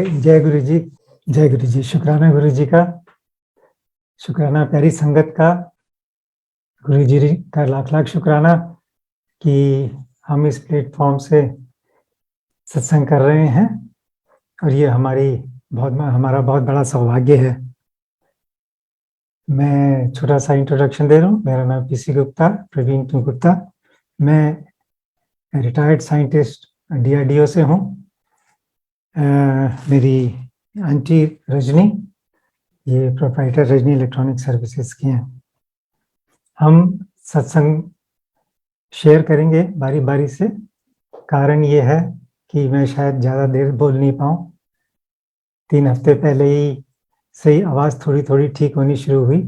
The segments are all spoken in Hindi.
जय गुरु जी, जय गुरु जी। शुक्राना गुरु जी का, शुक्राना प्यारी संगत का, गुरु जी का लाख लाख शुक्राना कि हम इस प्लेटफॉर्म से सत्संग कर रहे हैं और ये हमारा बहुत बड़ा सौभाग्य है। मैं छोटा सा इंट्रोडक्शन दे रहा हूँ। मेरा नाम पीसी गुप्ता, प्रवीण गुप्ता। मैं रिटायर्ड साइंटिस्ट DRDO से हूँ। मेरी आंटी रजनी, ये प्रोप्राइटर रजनी इलेक्ट्रॉनिक सर्विसेज की हैं। हम सत्संग शेयर करेंगे बारी बारी से। कारण ये है कि मैं शायद ज़्यादा देर बोल नहीं पाऊँ। 3 हफ्ते पहले ही से ही आवाज़ थोड़ी थोड़ी ठीक होनी शुरू हुई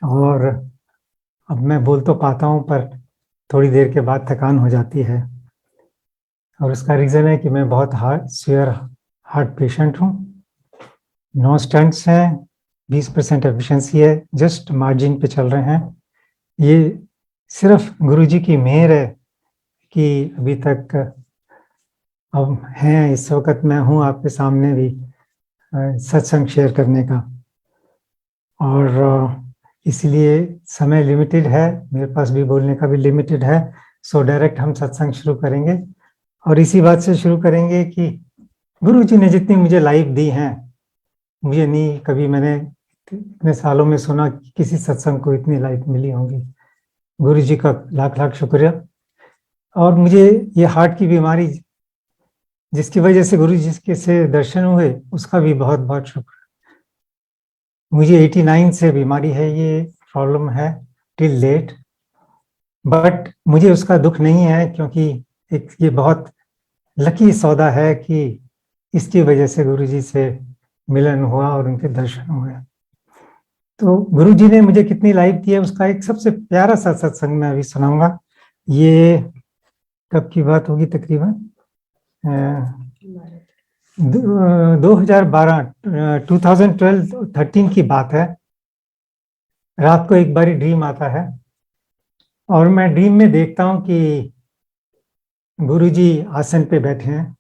और अब मैं बोल तो पाता हूँ, पर थोड़ी देर के बाद थकान हो जाती है। और उसका रीज़न है कि मैं बहुत सीवियर हार्ट पेशेंट हूँ। 9 स्टंट्स हैं, 20% एफिशिएंसी है, जस्ट मार्जिन पे चल रहे हैं। ये सिर्फ गुरुजी की मेहर है कि अभी तक अब हैं। इस वक्त मैं हूँ आपके सामने भी सत्संग शेयर करने का, और इसलिए समय लिमिटेड है, मेरे पास भी बोलने का भी लिमिटेड है। सो डायरेक्ट हम सत्संग शुरू करेंगे और इसी बात से शुरू करेंगे कि गुरुजी ने जितनी मुझे लाइफ दी हैं, मुझे नहीं कभी मैंने इतने सालों में सुना कि किसी सत्संग को इतनी लाइफ मिली होगी। गुरुजी का लाख लाख शुक्रिया। और मुझे ये हार्ट की बीमारी जिसकी वजह से गुरु जी के से दर्शन हुए, उसका भी बहुत बहुत शुक्र। मुझे 89 से बीमारी है, ये प्रॉब्लम है टिल लेट, बट मुझे उसका दुख नहीं है, क्योंकि एक ये बहुत लकी सौदा है कि इसकी वजह से गुरु जी से मिलन हुआ और उनके दर्शन हुए। तो गुरु जी ने मुझे कितनी लाइफ दी है, उसका एक सबसे प्यारा सा सत्संग मैं अभी सुनाऊंगा। ये कब की बात होगी? तकरीबन 2012 2012-13 की बात है। रात को एक बारी ड्रीम आता है और मैं ड्रीम में देखता हूं कि गुरुजी आसन पे बैठे हैं।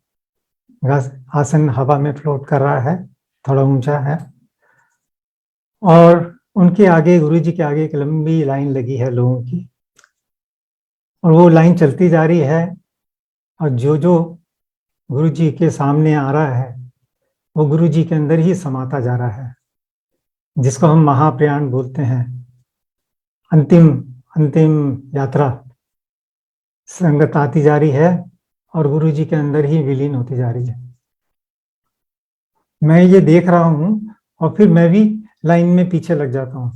आसन हवा में फ्लोट कर रहा है, थोड़ा ऊंचा है, और उनके आगे, गुरुजी के आगे एक लंबी लाइन लगी है लोगों की, और वो लाइन चलती जा रही है। और जो जो गुरुजी के सामने आ रहा है, वो गुरुजी के अंदर ही समाता जा रहा है, जिसको हम महाप्रयाण बोलते हैं। अंतिम अंतिम यात्रा, संगत आती जा रही है और गुरुजी के अंदर ही विलीन होती जा रही है। मैं ये देख रहा हूं और फिर मैं भी लाइन में पीछे लग जाता हूं।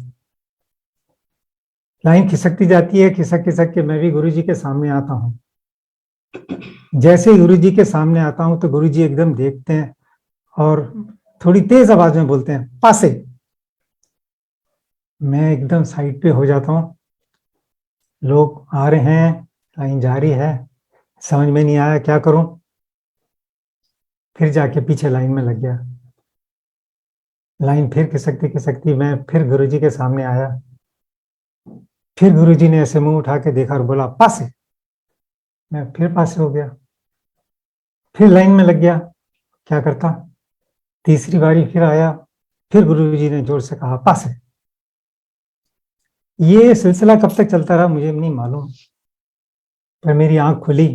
लाइन खिसकती जाती है, खिसक खिसक के मैं भी गुरुजी के सामने आता हूं। जैसे ही गुरुजी के सामने आता हूं तो गुरुजी एकदम देखते हैं और थोड़ी तेज आवाज में बोलते हैं, पासे। मैं एकदम साइड पे हो जाता हूं। लोग आ रहे हैं, लाइन जा रही है, समझ में नहीं आया क्या करूं। फिर जाके पीछे लाइन में लग गया। लाइन फिर खिसकती खिसकती मैं फिर गुरुजी के सामने आया। फिर गुरुजी ने ऐसे मुंह उठा के देखा और बोला, पासे। मैं फिर पासे हो गया, फिर लाइन में लग गया। क्या करता? तीसरी बारी फिर आया, फिर गुरुजी ने जोर से कहा, पासे। ये सिलसिला कब तक चलता रहा मुझे नहीं मालूम, पर मेरी आंख खुली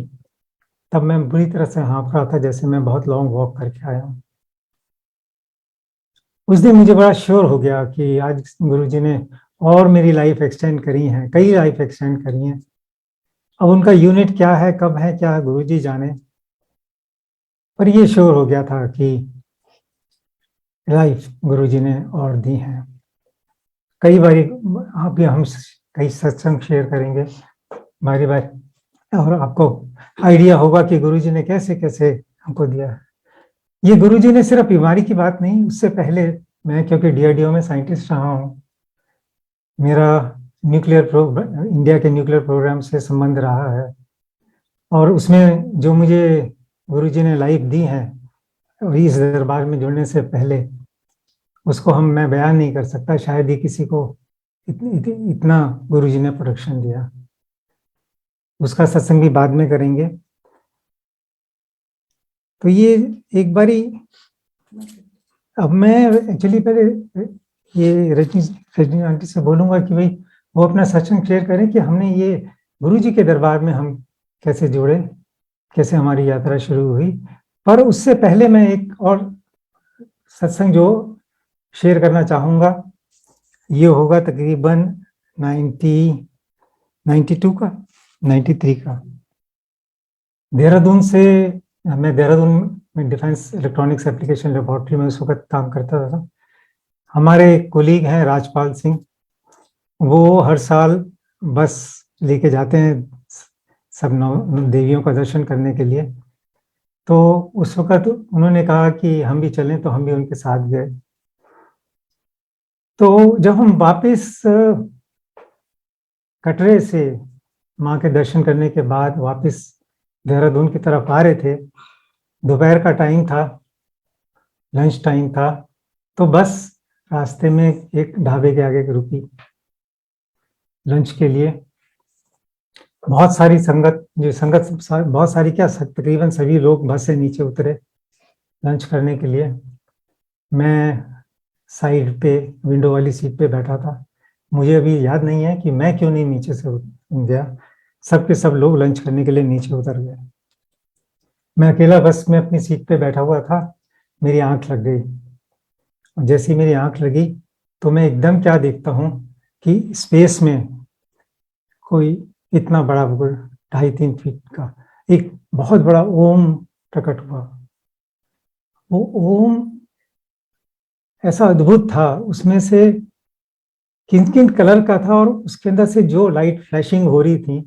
तब मैं बुरी तरह से हाँफ रहा था, जैसे मैं बहुत लॉन्ग वॉक करके आया हूं। उस दिन मुझे बड़ा श्योर हो गया कि आज गुरुजी ने और मेरी लाइफ एक्सटेंड करी है, कई लाइफ एक्सटेंड करी है। अब उनका यूनिट क्या है, कब है, क्या है, गुरुजी जाने, पर ये श्योर हो गया था कि लाइफ गुरुजी ने और दी है। कई बारी अभी हम कई सत्संग शेयर करेंगे बारी बारी, और आपको आइडिया होगा कि गुरुजी ने कैसे कैसे हमको दिया है। ये गुरुजी ने सिर्फ बीमारी की बात नहीं, उससे पहले मैं, क्योंकि DRDO में साइंटिस्ट रहा हूँ, मेरा इंडिया के न्यूक्लियर प्रोग्राम से संबंध रहा है, और उसमें जो मुझे गुरुजी ने लाइफ दी है, इस दरबार में जुड़ने से पहले, उसको मैं बयान नहीं कर सकता। शायद ही किसी को इतना गुरुजी ने प्रोटेक्शन दिया। उसका सत्संग भी बाद में करेंगे। तो ये एक बारी, अब मैं एक्चुअली पहले ये रजनी आंटी से बोलूंगा कि भाई वो अपना सत्संग शेयर करें कि हमने ये गुरुजी के दरबार में हम कैसे जुड़े, कैसे हमारी यात्रा शुरू हुई। पर उससे पहले मैं एक और सत्संग जो शेयर करना चाहूंगा, ये होगा तकरीबन 92 का, 93 का। देहरादून से, मैं देहरादून में डिफेंस इलेक्ट्रॉनिक्स एप्लीकेशन लेबोरेटरी में उस वक्त काम करता था। हमारे कोलीग हैं राजपाल सिंह, वो हर साल बस लेके जाते हैं सब नौ देवियों का दर्शन करने के लिए। तो उस वक्त उन्होंने कहा कि हम भी चलें, तो हम भी उनके साथ गए। तो जब हम वापस कटरे से माँ के दर्शन करने के बाद वापस देहरादून की तरफ आ रहे थे, दोपहर का टाइम था, लंच टाइम था, तो बस रास्ते में एक ढाबे के आगे रुकी लंच के लिए। बहुत सारी संगत, बहुत सारी क्या, तकरीबन सभी लोग बस से नीचे उतरे लंच करने के लिए। मैं साइड पे विंडो वाली सीट पे बैठा था। मुझे अभी याद नहीं है कि मैं क्यों नहीं नीचे से गया, सब के सब लोग लंच करने के लिए नीचे उतर गए। मैं अकेला बस में अपनी सीट पे बैठा हुआ था, मेरी आंख लग गई। और जैसी मेरी आंख लगी तो मैं एकदम क्या देखता हूँ कि स्पेस में कोई इतना बड़ा 2.5-3 फीट का एक बहुत बड़ा ओम प्रकट हुआ। वो ओम ऐसा अद्भुत था, उसमें से किन किन कलर का था, और उसके अंदर से जो लाइट फ्लैशिंग हो रही थी,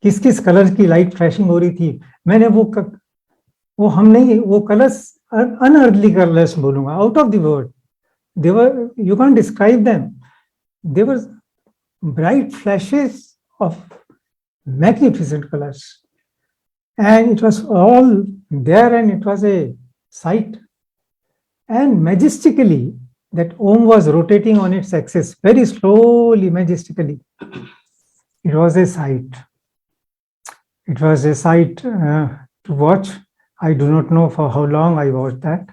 किस किस कलर की लाइट फ्लैशिंग हो रही थी, मैंने वो हम नहीं, वो कलर्स अनअर्थली कलर्स बोलूंगा, out of the word, they were, you can describe them, they were bright flashes of magnificent colors, and it was all there, and it was a sight. And majestically that Om was rotating on its axis very slowly, majestically. It was a sight. It was a sight to watch. I do not know for how long I watched that.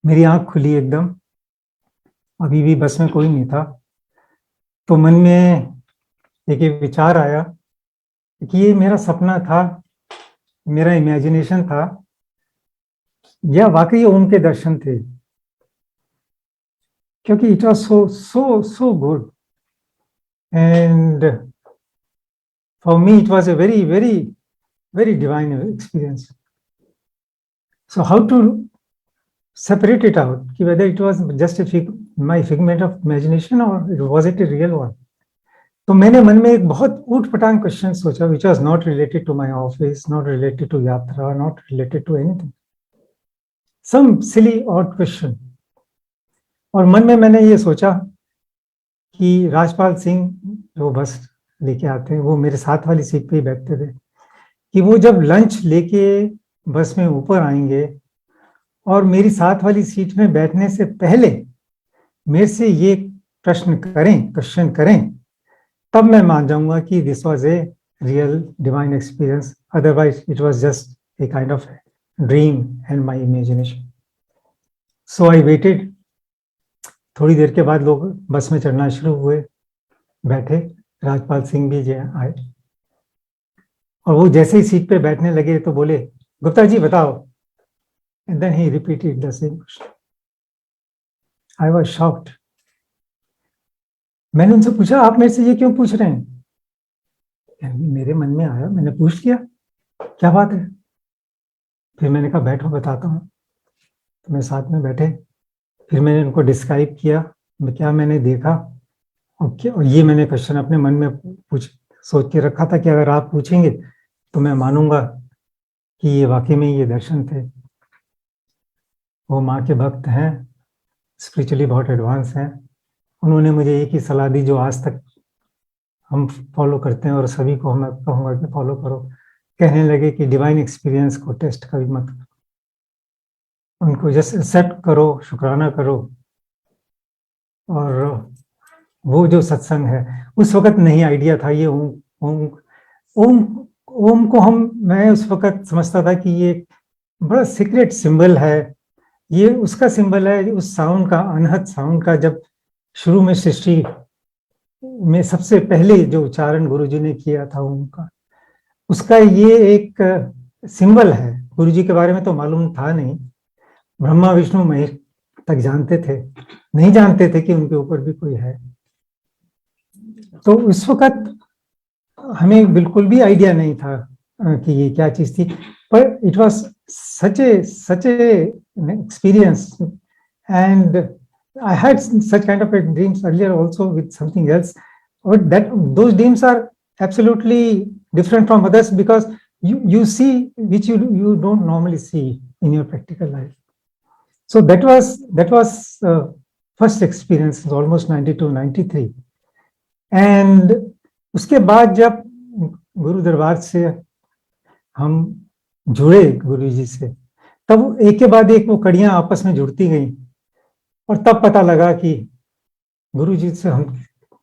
मेरी आंख खुली एकदम, अभी भी बस में कोई नहीं था। तो मन में एक विचार आया कि ये मेरा सपना था, मेरा इमेजिनेशन था, या वाकई ओम के दर्शन थे, क्योंकि it was so good, and for me it was a very divine experience. So how to separate it out, whether it was just my figment of imagination or was it a real one? तो मैंने मन में एक बहुत ऊट-पटांग क्वेश्चन सोचा, which was not related to my office, not related to यात्रा, not related to anything. Some silly odd question. और मन में मैंने ये सोचा कि राजपाल सिंह जो बस लेके आते हैं, वो मेरे साथ वाली सीट पे ही बैठते थे, कि वो जब लंच लेके बस में ऊपर आएंगे और मेरी साथ वाली सीट में बैठने से पहले मेरे से ये क्वेश्चन करें, तब मैं मान जाऊंगा कि this was a real divine experience, otherwise it was just a kind of dream and my imagination. So I waited. थोड़ी देर के बाद लोग बस में चढ़ना शुरू हुए, बैठे, राजपाल सिंह भी आए, और वो जैसे ही सीट पे बैठने लगे तो बोले, गुप्ता जी बताओ, and then he repeated the same question. I was shocked. मैंने उनसे पूछा, आप मेरे से ये क्यों पूछ रहे हैं? मेरे मन में आया, मैंने पूछ लिया, क्या बात है? फिर मैंने कहा बैठो बताता हूँ। तो मेरे साथ में बैठे, फिर मैंने उनको डिस्क्राइब किया क्या मैंने देखा, और ये मैंने क्वेश्चन अपने मन में सोच के रखा था कि अगर आप पूछेंगे तो मैं मानूंगा कि ये वाकई में ये दर्शन थे। वो माँ के भक्त हैं, स्पिरिचुअली बहुत एडवांस हैं। उन्होंने मुझे एक ही सलाह दी जो आज तक हम फॉलो करते हैं, और सभी को मैं कहूँगा कि फॉलो करो। कहने लगे कि डिवाइन एक्सपीरियंस को टेस्ट कभी मत करो, उनको जस्ट एक्सेप्ट करो, शुक्राना करो। और वो जो सत्संग है, उस वक्त नहीं आइडिया था ये ओम को मैं उस वक्त समझता था कि ये बड़ा सीक्रेट सिंबल है ये, उसका सिंबल है उस साउंड का, अनहद साउंड का। जब शुरू में सृष्टि में सबसे पहले जो उच्चारण गुरुजी ने किया था उनका, उसका ये एक सिंबल है। गुरुजी के बारे में तो मालूम था नहीं, ब्रह्मा विष्णु महेश तक जानते थे, नहीं जानते थे कि उनके ऊपर भी कोई है। तो उस वक्त हमें बिल्कुल भी आइडिया नहीं था कि ये क्या चीज थी, पर it was such A experience. And I had such kind of dreams earlier also with something else, but those dreams are absolutely different from others because you see which you don't normally see in your practical life. So that was first experience, almost 92-93. And उसके बाद जब गुरु दरबार से हम जुड़े गुरु जी से, तब एक के बाद एक वो कड़ियां आपस में जुड़ती गई, और तब पता लगा कि गुरु जी से हम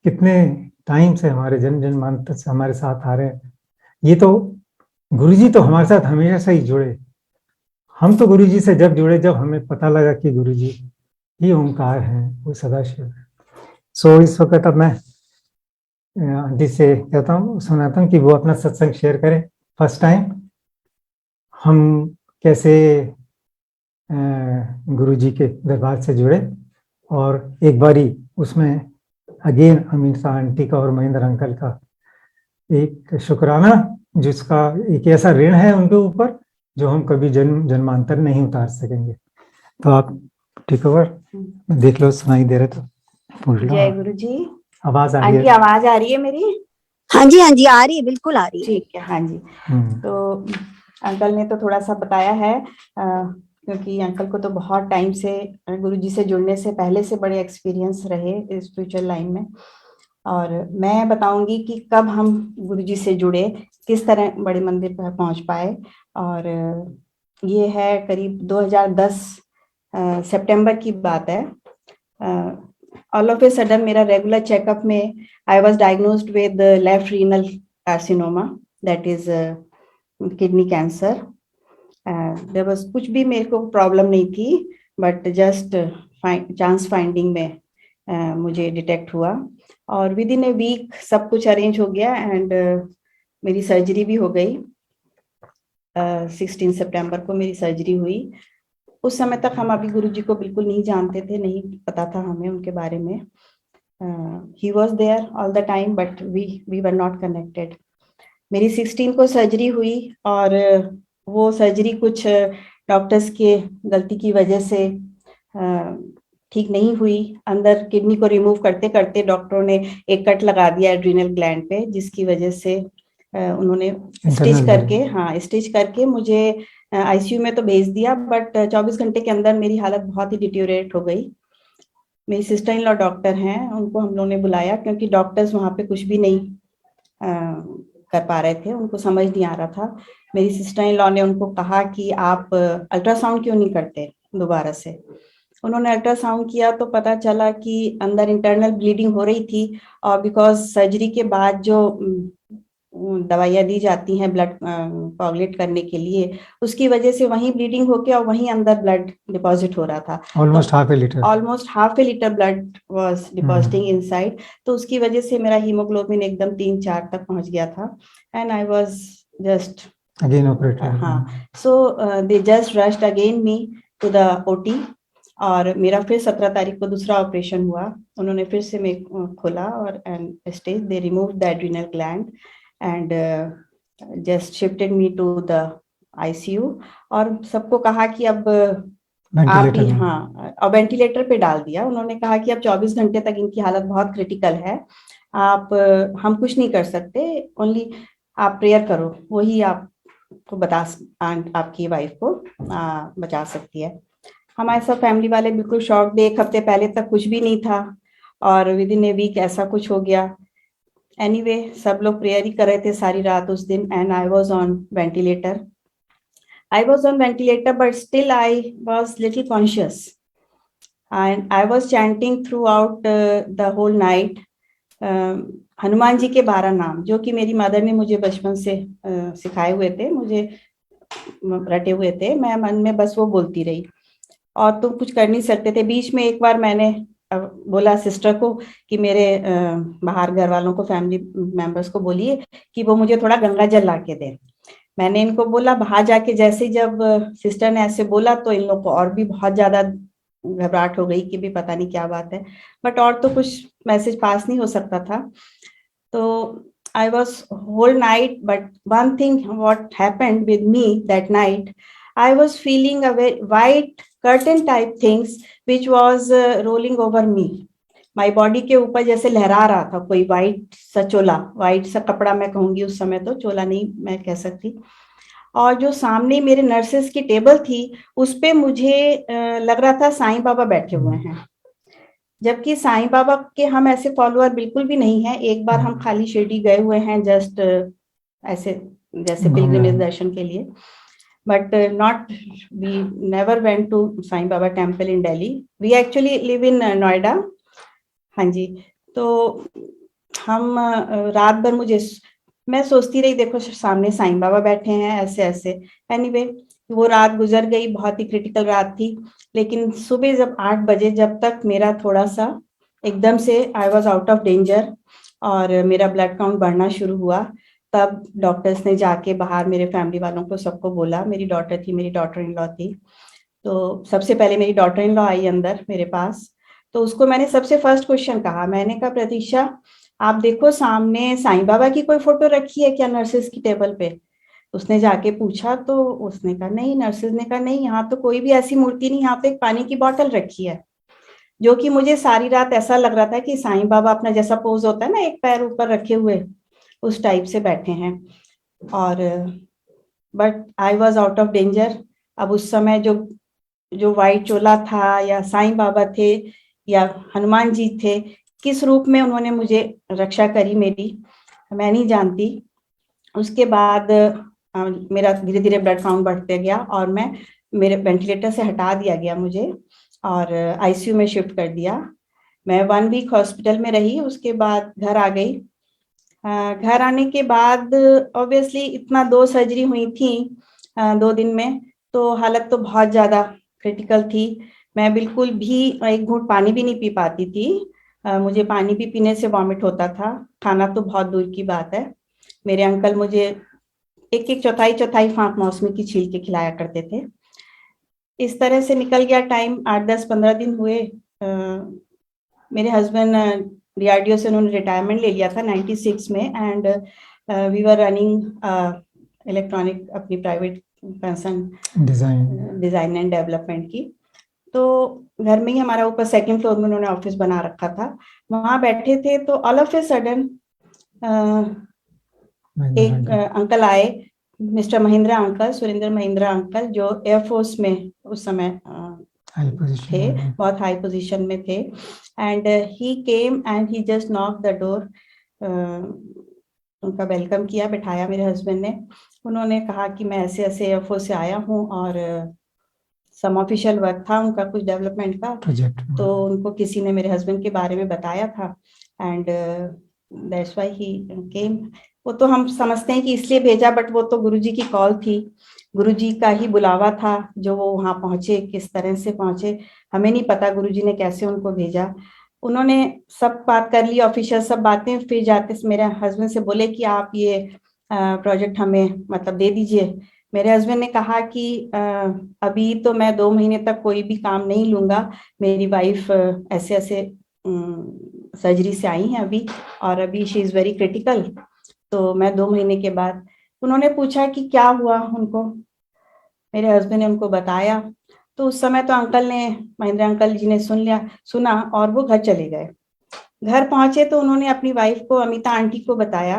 कितने टाइम से, हमारे जन्म जन्मांतर से हमारे साथ आ रहे हैं। ये तो गुरु जी तो हमारे साथ हमेशा से ही जुड़े, हम तो गुरु जी से जब जुड़े जब हमें पता लगा कि गुरु जी ही ओंकार हैं, वो सदाशिव है। सो इस वक्त अब मैं आंटी से कहता हूँ, सुनाता हूँ कि वो अपना सत्संग शेयर करें। फर्स्ट टाइम हम कैसे गुरु जी के दरबार से जुड़े, और एक बारी उसमें अगेन अमीषा आंटी का और महेंद्र अंकल का एक शुक्राना, जिसका एक ऐसा ऋण है उनके ऊपर जो हम कभी जन्मांतर नहीं उतार सकेंगे। तो आप ठीक ओवर देख लो, सुनाई दे रहे तो पूछ लो। जय गुरु जी। आवाज आ रही है? आंटी आवाज आ रही है मेरी? हाँ जी आ रही है, बिल्कुल आ रही है। ठीक है, हाँ जी। तो अंकल ने तो थोड़ा सा बताया है, क्योंकि अंकल को तो बहुत टाइम से गुरुजी से जुड़ने से पहले से बड़े एक्सपीरियंस रहे इस स्पिरिचुअल लाइन में। और मैं बताऊंगी कि कब हम गुरुजी से जुड़े, किस तरह बड़े मंदिर पर पहुंच पाए। और ये है करीब 2010 सितंबर की बात है। ऑल ऑफ ए सडन मेरा रेगुलर चेकअप में I was diagnosed with left renal carcinoma, that is kidney cancer. There was कुछ भी मेरे को प्रॉब्लम नहीं थी, बट जस्ट चांस फाइंडिंग में मुझे डिटेक्ट हुआ, और विद इन ए वीक सब कुछ अरेंज हो गया एंड मेरी सर्जरी भी हो गई। 16 सितंबर को मेरी सर्जरी हुई। उस समय तक हम अभी गुरुजी को बिल्कुल नहीं जानते थे, नहीं पता था हमें उनके बारे में। He was there all the time but we were not connected. मेरी 16 को सर्जरी हुई, और वो सर्जरी कुछ डॉक्टर्स के गलती की वजह से ठीक नहीं हुई। अंदर किडनी को रिमूव करते करते डॉक्टरों ने एक कट लगा दिया एड्रिनल ग्लैंड पे, जिसकी वजह से उन्होंने स्टिच करके मुझे आईसीयू में तो भेज दिया, बट 24 घंटे के अंदर मेरी हालत बहुत ही डिटेरियोरेट हो गई। मेरी सिस्टर इन लॉ डॉक्टर हैं, उनको हम लोगों ने बुलाया, क्योंकि डॉक्टर्स वहाँ पे कुछ भी नहीं कर पा रहे थे, उनको समझ नहीं आ रहा था। मेरी सिस्टर इन लॉ ने उनको कहा कि आप अल्ट्रासाउंड क्यों नहीं करते दोबारा से। उन्होंने अल्ट्रासाउंड किया तो पता चला कि अंदर इंटरनल ब्लीडिंग हो रही थी, और बिकॉज सर्जरी के बाद जो दवाइयाँ दी जाती हैं ब्लड कोगुलेट करने के लिए, उसकी वजह से वहीं ब्लीडिंग होके और वहीं अंदर ब्लड डिपॉजिट हो रहा था। Almost half A litre blood was depositing inside. तो उसकी वजह से मेरा हीमोग्लोबिन एकदम 3-4 तक पहुंच गया था, and I was just again operated. हाँ, so they just rushed again me to the OT, और मेरा फिर 17 तारीख को दूसरा ऑपरेशन हुआ। उन्होंने फिर से मैं खोला और end stage they remove the adrenal gland and just shifted me to the ICU, और सबको कहा कि अब आप ही, हाँ, और वेंटिलेटर पे डाल दिया। उन्होंने कहा कि अब 24 घंटे तक इनकी हालत बहुत क्रिटिकल है, आप हम कुछ नहीं कर सकते, ओनली आप प्रेयर करो, वही आपको बता, आपकी वाइफ को बचा सकती है। हमारे सब फैमिली वाले बिल्कुल शॉक थे। 1 हफ्ते पहले तक कुछ भी नहीं था, और विद इन ए वीक ऐसा कुछ हो गया। एनीवे, सब लोग प्रेयर ही कर रहे थे सारी रात उस दिन, and I was on ventilator. But still I was little conscious, and I was chanting throughout the whole night Hanuman ji के 12 नाम, जो कि मेरी मदर ने मुझे बचपन से सिखाए हुए थे। मुझे रटे हुए थे, मैं मन में बस वो बोलती रही और तुम कुछ कर नहीं सकते थे। बीच में एक बार मैंने बोला सिस्टर को कि मेरे बाहर घर वालों को, फैमिली मेंबर्स को बोलिए कि वो मुझे थोड़ा गंगा जल ला के दे। मैंने इनको बोला, बाहर जाके जैसे ही जब सिस्टर ने ऐसे बोला तो इन लोगों को और भी बहुत ज्यादा घबराहट हो गई कि भी पता नहीं क्या बात है, बट और तो कुछ मैसेज पास नहीं हो सकता था। तो I was whole night, but one thing what happened with me that night, I was feeling a very white curtain type things which was rolling over me. My body के ऊपर जैसे लहरा रहा था कोई white सा चोला, white सा कपड़ा मैं कहूंगी, उस समय तो चोला नहीं मैं कह सकती। और जो सामने मेरे नर्सेस की टेबल थी उस पे मुझे लग रहा था साईं बाबा बैठे हुए हैं, जबकि साईं बाबा के हम ऐसे फॉलोअर बिल्कुल भी नहीं है। एक बार हम खाली शिरडी गए हुए हैं जस्ट ऐसे जैसे पिलग्रिमेज दर्शन के लिए, but not, we never went to Sai Baba temple in Delhi, we actually live in Noida. हाँ जी, तो हम रात भर मैं सोचती रही, देखो सामने साईं बाबा बैठे हैं ऐसे ऐसे। एनीवे वो रात गुजर गई, बहुत ही क्रिटिकल रात थी। लेकिन सुबह जब 8 बजे, जब तक मेरा थोड़ा सा एकदम से I was out of danger और मेरा ब्लड काउंट बढ़ना शुरू हुआ, तब डॉक्टर्स ने जाके बाहर मेरे फैमिली वालों को सबको बोला। मेरी डॉटर थी, मेरी डॉटर इन लॉ थी, तो सबसे पहले मेरी डॉटर इन लॉ आई अंदर मेरे पास। तो उसको मैंने सबसे फर्स्ट क्वेश्चन कहा, मैंने कहा प्रतीक्षा आप देखो सामने साईं बाबा की कोई फोटो रखी है क्या नर्सेस की टेबल पे? उसने जाके पूछा तो उसने कहा नहीं, नर्सेस ने कहा नहीं, यहाँ तो कोई भी ऐसी मूर्ति नहीं, यहाँ तो एक पानी की बोतल रखी है। जो कि मुझे सारी रात ऐसा लग रहा था कि साईं बाबा अपना जैसा पोज होता है ना, एक पैर ऊपर रखे हुए, उस टाइप से बैठे हैं। और but I was out of danger. अब उस समय जो व्हाइट चोला था या साईं बाबा थे या हनुमान जी थे, किस रूप में उन्होंने मुझे रक्षा करी मेरी, मैं नहीं जानती। उसके बाद मेरा धीरे धीरे ब्लड काउंट बढ़ते गया और मेरे वेंटिलेटर से हटा दिया गया मुझे और आईसीयू में शिफ्ट कर दिया। मैं 1 वीक हॉस्पिटल में रही, उसके बाद घर आ गई। घर आने के बाद ऑब्वियसली इतना 2 सर्जरी हुई थी 2 दिन में, तो हालत तो बहुत ज़्यादा क्रिटिकल थी। मैं बिल्कुल भी एक घूंट पानी भी नहीं पी पाती थी। मुझे पानी भी पीने से वॉमिट होता था, खाना तो बहुत दूर की बात है। मेरे अंकल मुझे एक एक चौथाई फाँक मौसमी की छील के खिलाया करते थे। इस तरह से निकल गया टाइम, 8, 10, 15 दिन हुए। मेरे हस्बैंड डीआरडीओ से उन्होंने रिटायरमेंट ले लिया था 96 में, and we were running electronic अपनी private concern design and development की। तो घर में ही हमारा ऊपर 2nd फ्लोर में उन्होंने ऑफिस बना रखा था, वहां बैठे थे तो ऑल ऑफ ए सडन एक अंकल आए, mister Mahindra uncle, Surendra Mahindra uncle, जो एयरफोर्स में उस समय थे, बहुत हाई पोजीशन में थे। And he came and he just knock the door. उनका वेलकम किया, बिठाया मेरे हस्बैंड ने। उन्होंने कहा कि मैं ऐसे ऐसे एयरफोर्स से आया हूँ और सम ऑफिशियल वर्क था उनका कुछ डेवलपमेंट का प्रोजेक्ट, तो उनको किसी ने मेरे हस्बैंड के बारे में बताया था एंड दैट्स व्हाई ही केम। वो तो हम समझते हैं कि इसलिए भेजा, बट वो तो गुरुजी की कॉल थी, गुरुजी का ही बुलावा था जो वो वहां पहुंचे। किस तरह से पहुंचे हमें नहीं पता, गुरुजी ने कैसे उनको भेजा। उन्होंने सब बात कर ली, ऑफिशियल सब बातें। फिर जाते मेरे हस्बैंड से बोले कि आप ये प्रोजेक्ट हमें मतलब दे दीजिए। मेरे हस्बैंड ने कहा कि अभी तो मैं 2 महीने तक कोई भी काम नहीं लूंगा, मेरी वाइफ ऐसे ऐसे सर्जरी से आई हैं अभी और अभी शी इज वेरी क्रिटिकल, तो मैं 2 महीने के बाद। उन्होंने पूछा कि क्या हुआ उनको, मेरे हस्बैंड ने उनको बताया। तो उस समय तो महिंद्रा अंकल जी ने सुना और वो घर चले गए। घर पहुंचे तो उन्होंने अपनी वाइफ को, अमिता आंटी को बताया।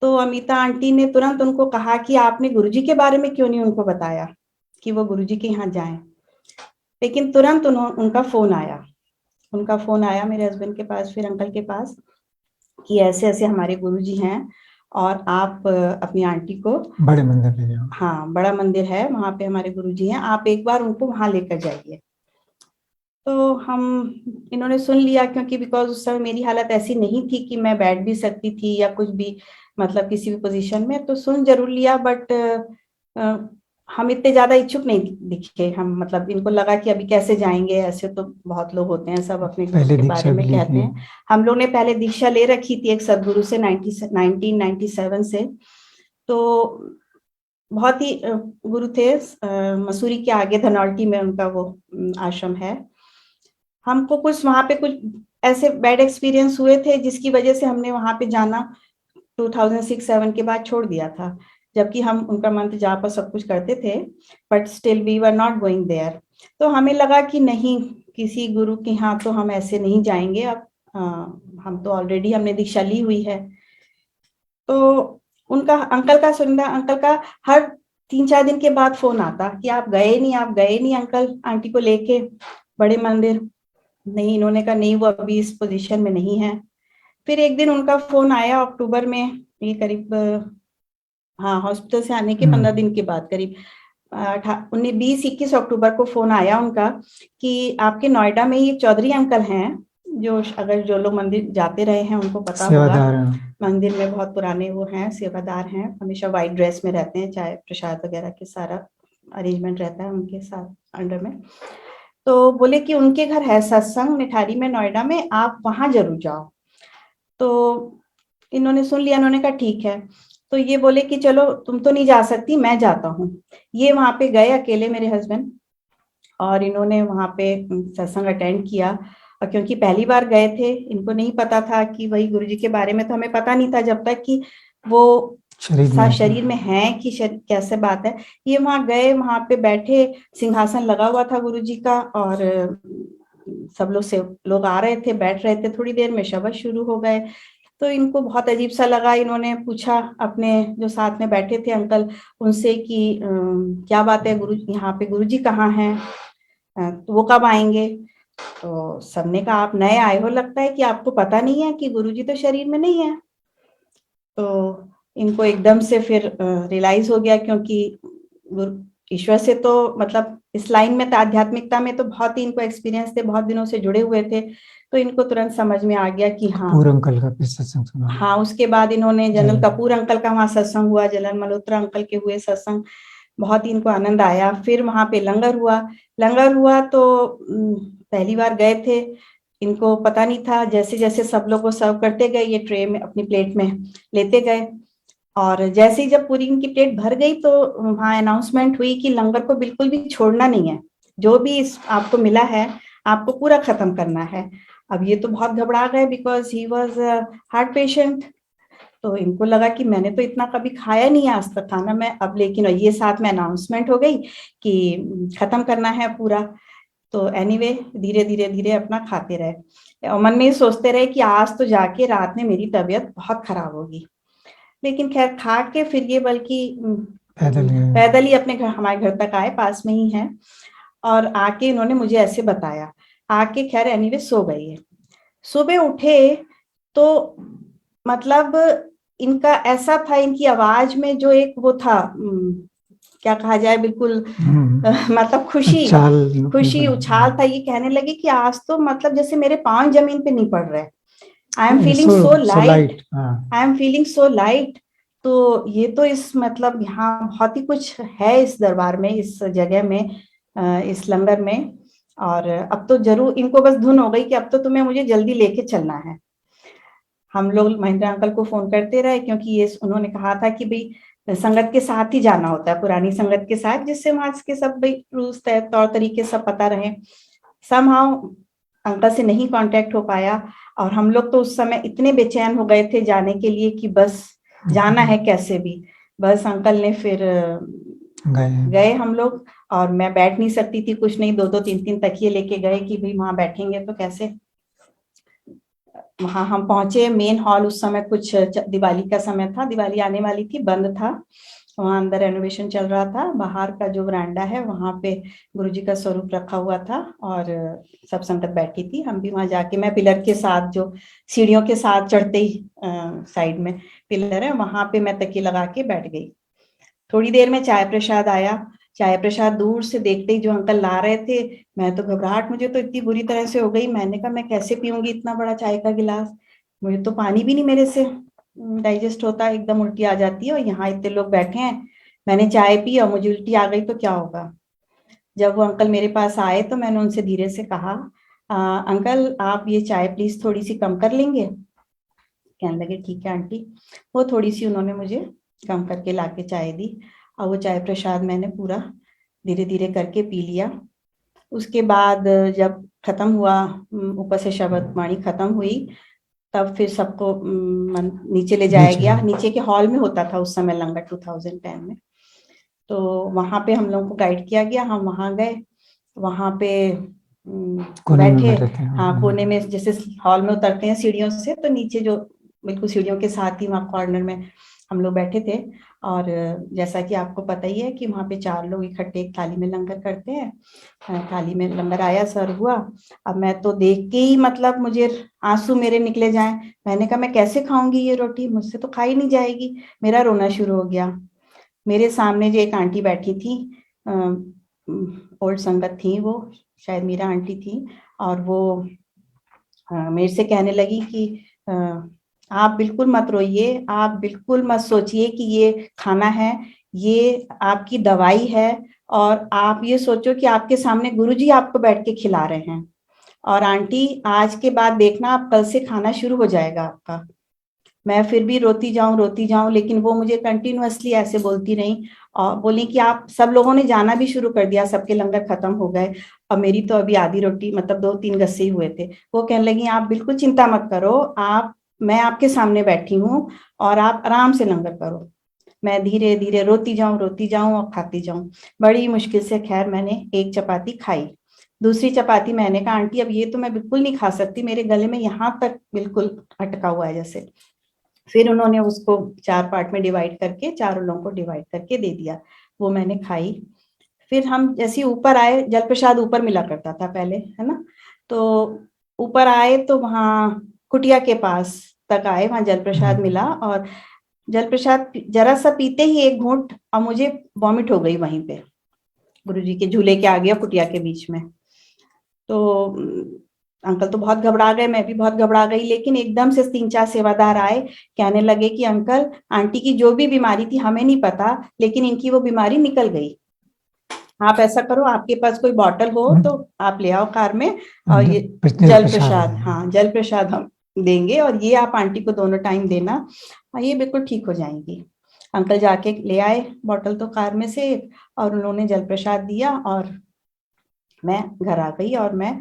तो अमिता आंटी ने तुरंत उनको कहा कि आपने गुरुजी के बारे में क्यों नहीं उनको बताया कि वो गुरुजी के यहाँ जाएं। लेकिन तुरंत उनका फोन आया मेरे हस्बैंड के पास, फिर अंकल के पास, कि ऐसे ऐसे हमारे गुरुजी हैं और आप अपनी आंटी को बड़े मंदिर ले जाओ। हाँ, बड़ा मंदिर है वहां पे हमारे गुरुजी हैं, आप एक बार उनको वहां लेकर जाइए। तो इन्होंने सुन लिया, क्योंकि बिकॉज उस समय मेरी हालत ऐसी नहीं थी कि मैं बैठ भी सकती थी या कुछ भी, मतलब किसी भी पोजीशन में, तो सुन जरूर लिया। बट हम इतने ज्यादा इच्छुक नहीं दिखे। हम मतलब इनको लगा कि अभी कैसे जाएंगे, ऐसे तो बहुत लोग होते हैं सब अपने गुरु पहले के बारे दीक्षा भी में ली कहते थी। हैं। हम लोग ने पहले दीक्षा ले रखी थी एक सदगुरु से 1997 से। तो बहुत ही गुरु थे, मसूरी के आगे धनौल्टी में उनका वो आश्रम है। हमको कुछ वहां पे कुछ ऐसे बैड एक्सपीरियंस हुए थे जिसकी वजह से हमने वहां पे जाना 2006-7 के बाद छोड़ दिया था, जबकि हम उनका मंत्र जाप और सब कुछ करते थे, but still we were not going there. तो हमें लगा कि नहीं, किसी गुरु के यहाँ तो हम ऐसे नहीं जाएंगे अब, हम तो ऑलरेडी हमने दीक्षा ली हुई है। तो उनका अंकल का सुनिंदा अंकल का हर 3-4 दिन के बाद फोन आता कि आप गए नहीं अंकल आंटी को लेके बड़े मंदिर। नहीं, इन्होंने कहा नहीं, वो अभी इस पोजीशन में नहीं है। फिर एक दिन उनका फोन आया अक्टूबर में, ये करीब हाँ हॉस्पिटल से आने के 15 दिन के बाद, करीब 20-21 अक्टूबर को फोन आया उनका कि आपके नोएडा में ये चौधरी अंकल हैं, जो अगर जो लोग मंदिर जाते रहे हैं उनको पता होगा। सेवादार हैं। मंदिर में बहुत पुराने वो हैं, सेवादार हैं, हमेशा व्हाइट ड्रेस में रहते हैं, चाय प्रसाद वगैरह के सारा अरेंजमेंट रहता है उनके साथ अंडर में। तो बोले कि उनके घर है सत्संग निठारी में नोएडा में, आप वहां जरूर जाओ। तो इन्होंने सुन लिया, इन्होंने कहा ठीक है। तो ये बोले कि चलो तुम तो नहीं जा सकती, मैं जाता हूँ। ये वहां पे गए अकेले, मेरे हस्बैंड, और इन्होंने वहां पे सत्संग अटेंड किया। और क्योंकि पहली बार गए थे, इनको नहीं पता था कि वही गुरुजी के बारे में, तो हमें पता नहीं था जब तक कि वो शरीर में है कि कैसे बात है। ये वहां गए, वहां पे बैठे, सिंहासन लगा हुआ था गुरुजी का, और सब लोग से लोग आ रहे थे, बैठ रहे थे, थोड़ी देर में शब्द शुरू हो गए। तो इनको बहुत अजीब सा लगा। इन्होंने पूछा अपने जो साथ में बैठे थे अंकल उनसे कि क्या बात है, गुरु यहाँ पे गुरुजी कहाँ हैं, तो वो कब आएंगे। तो सबने कहा आप नए आए हो, लगता है कि आपको पता नहीं है कि गुरुजी तो शरीर में नहीं है। तो इनको एकदम से फिर रियलाइज हो गया, क्योंकि ईश्वर से तो मतलब इस लाइन में तो आध्यात्मिकता में तो बहुत ही इनको एक्सपीरियंस थे, बहुत दिनों से जुड़े हुए थे। तो इनको तुरंत समझ में आ गया कि हाँ, कपूर अंकल का फिर सत्संग सुना। हाँ, उसके बाद इन्होंने जनरल कपूर अंकल का वहां सत्संग हुआ, जलन मल्होत्रा अंकल के हुए सत्संग, बहुत ही इनको आनंद आया। फिर वहां पे लंगर हुआ तो पहली बार गए थे, इनको पता नहीं था। जैसे जैसे सब लोग को सर्व करते गए, ये ट्रे में अपनी प्लेट में लेते गए, और जैसे ही जब पूरी इनकी प्लेट भर गई तो वहां अनाउंसमेंट हुई कि लंगर को बिल्कुल भी छोड़ना नहीं है, जो भी आपको मिला है आपको पूरा खत्म करना है। अब ये तो बहुत घबरा गए, because he was heart patient. तो इनको लगा कि मैंने तो इतना कभी खाया नहीं आज तक खाना मैं, अब लेकिन ये साथ में अनाउंसमेंट हो गई कि खत्म करना है पूरा। तो एनीवे धीरे धीरे धीरे अपना खाते रहे, और मन में सोचते रहे कि आज तो जाके रात में मेरी तबीयत बहुत खराब होगी। लेकिन खैर खा के फिर ये बल्कि पैदल ही अपने घर, हमारे घर तक आए, पास में ही है। और आके इन्होंने मुझे ऐसे बताया, आके खैर एनीवे सो गई है। सुबह उठे तो मतलब इनका ऐसा था, इनकी आवाज में जो एक वो था, क्या कहा जाए, बिल्कुल मतलब खुशी उछाल था। ये कहने लगे कि आज तो मतलब जैसे मेरे पांव जमीन पे नहीं पड़ रहे, I am feeling so light, I am feeling so light. तो ये तो इस मतलब यहाँ बहुत ही कुछ है इस दरबार में, इस जगह में, इस लंगर में। और अब तो जरूर इनको बस धुन हो गई कि अब तो तुम्हें मुझे जल्दी लेके चलना है। हम लोग महेंद्र अंकल को फोन करते रहे, क्योंकि ये उन्होंने कहा था कि भाई संगत के साथ ही जाना होता है, पुरानी संगत के साथ, जिससे वहां के सब भाई रूल्स तौर तरीके सब पता रहे। समहाउ अंकल से नहीं कांटेक्ट हो पाया, और हम लोग तो उस समय इतने बेचैन हो गए थे जाने के लिए कि बस जाना है कैसे भी। बस अंकल ने फिर गए हम लोग, और मैं बैठ नहीं सकती थी, कुछ नहीं, 2-2 3-3 तकिए लेके गए कि भाई वहां बैठेंगे तो कैसे। वहां हम पहुंचे मेन हॉल, उस समय कुछ दिवाली का समय था, दिवाली आने वाली थी, बंद था। वहां अंदर रेनोवेशन चल रहा था। बाहर का जो वरांडा है वहां पे गुरुजी का स्वरूप रखा हुआ था, और सब संगत बैठी थी। हम भी वहां जाके, मैं पिलर के साथ, जो सीढ़ियों के साथ चढ़ते ही साइड में पिलर है, वहां पे मैं तकिए लगा के बैठ गई। थोड़ी देर में चाय प्रसाद आया। चाय प्रसाद दूर से देखते ही जो अंकल ला रहे थे, मैं तो घबराहट मुझे तो इतनी बुरी तरह से हो गई। मैंने कहा मैं कैसे पीऊंगी इतना बड़ा चाय का गिलास, मुझे तो पानी भी नहीं मेरे से डाइजेस्ट होता, एकदम उल्टी आ जाती है, और यहाँ इतने लोग बैठे हैं मैंने चाय पी और मुझे उल्टी आ गई तो क्या होगा। जब वो अंकल मेरे पास आए तो मैंने उनसे धीरे से कहा, अंकल आप ये चाय प्लीज थोड़ी सी कम कर लेंगे। कहने लगे ठीक है आंटी। वो थोड़ी सी उन्होंने मुझे कम करके लाके चाय दी और वो चाय प्रसाद मैंने पूरा धीरे धीरे करके पी लिया। उसके बाद जब खत्म हुआ, ऊपर से शबद वाणी खत्म हुई, तब फिर सबको नीचे ले जाया गया। नीचे के हॉल में होता था उस समय लंगर 2010 में। तो वहां पे हम लोगों को गाइड किया गया, हम वहां गए, वहां पे बैठे। हाँ, कोने में जैसे हॉल में उतरते हैं सीढ़ियों से, तो नीचे जो बिल्कुल सीढ़ियों के साथ ही वहाँ कॉर्नर में हम लोग बैठे थे। और जैसा कि आपको पता ही है कि वहाँ पे 4 लोग इकट्ठे एक थाली में लंगर करते हैं। थाली में लंगर आया, सर्व हुआ। अब मैं तो देख के ही मतलब मुझे आंसू मेरे निकले जाएं। मैंने कहा मैं कैसे खाऊंगी ये रोटी, मुझसे तो खाई नहीं जाएगी। मेरा रोना शुरू हो गया। मेरे सामने जो एक आंटी बैठी थी, ओल्ड संगत थी, वो शायद मीरा आंटी थी, और वो मेरे से कहने लगी कि आप बिल्कुल मत रोइए, आप बिल्कुल मत सोचिए कि ये खाना है, ये आपकी दवाई है, और आप ये सोचो कि आपके सामने गुरुजी आपको बैठ के खिला रहे हैं, और आंटी आज के बाद देखना आप कल से खाना शुरू हो जाएगा आपका। मैं फिर भी रोती जाऊं, लेकिन वो मुझे कंटिन्यूअसली ऐसे बोलती रही और बोली कि आप सब लोगों ने जाना भी शुरू कर दिया, सबके लंगर खत्म हो गए, और मेरी तो अभी आधी रोटी मतलब 2-3 गस्से ही हुए थे। वो कहने लगी आप बिल्कुल चिंता मत करो, मैं आपके सामने बैठी हूँ और आप आराम से लंगर करो। मैं धीरे धीरे रोती जाऊं और खाती जाऊं। बड़ी मुश्किल से खैर मैंने एक चपाती खाई। दूसरी चपाती मैंने कहा आंटी अब ये तो मैं बिल्कुल नहीं खा सकती, मेरे गले में यहाँ तक बिल्कुल अटका हुआ है जैसे। फिर उन्होंने उसको 4 पार्ट में डिवाइड करके, 4 लोगों को डिवाइड करके दे दिया। वो मैंने खाई। फिर हम जैसे ऊपर आए, जल प्रसाद ऊपर मिला करता था पहले, है ना। तो ऊपर आए तो वहाँ कुटिया के पास तक आए, वहां जल प्रसाद मिला, और जल प्रसाद जरा सा पीते ही एक घूंट और मुझे वॉमिट हो गई वहीं पे, गुरुजी के झूले के आगे और कुटिया के बीच में। तो अंकल तो बहुत घबरा गए, मैं भी बहुत घबरा गई, लेकिन एकदम से 3-4 सेवादार आए, कहने लगे कि अंकल आंटी की जो भी बीमारी थी हमें नहीं पता, लेकिन इनकी वो बीमारी निकल गई। आप ऐसा करो, आपके पास कोई बॉटल हो तो आप ले आओ कार में, और ये जल प्रसाद, हाँ जल प्रसाद हम देंगे, और ये आप आंटी को दोनों टाइम देना, ये बिल्कुल ठीक हो जाएंगी। अंकल जाके ले आए बॉटल तो कार में से, और उन्होंने जल प्रसाद दिया, और मैं घर आ गई। और मैं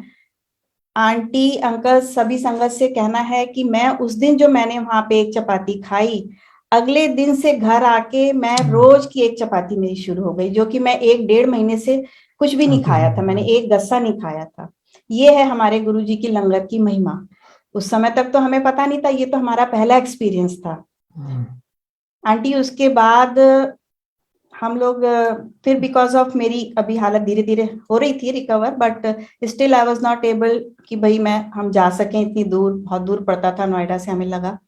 आंटी अंकल सभी संगत से कहना है कि मैं उस दिन जो मैंने वहां पे एक चपाती खाई, अगले दिन से घर आके मैं रोज की एक चपाती मेरी शुरू हो गई, जो कि मैं 1-1.5 महीने से कुछ भी नहीं खाया था, मैंने एक गस्सा नहीं खाया था। ये है हमारे गुरुजी की लंगर की महिमा। उस समय तक तो हमें पता नहीं था, ये तो हमारा पहला एक्सपीरियंस था। आंटी उसके बाद हम लोग फिर बिकॉज ऑफ मेरी अभी हालत धीरे धीरे हो रही थी recover, but still I was not able कि भाई हम जा सकें इतनी दूर, बहुत दूर पड़ता था नोएडा से, हमें लगा।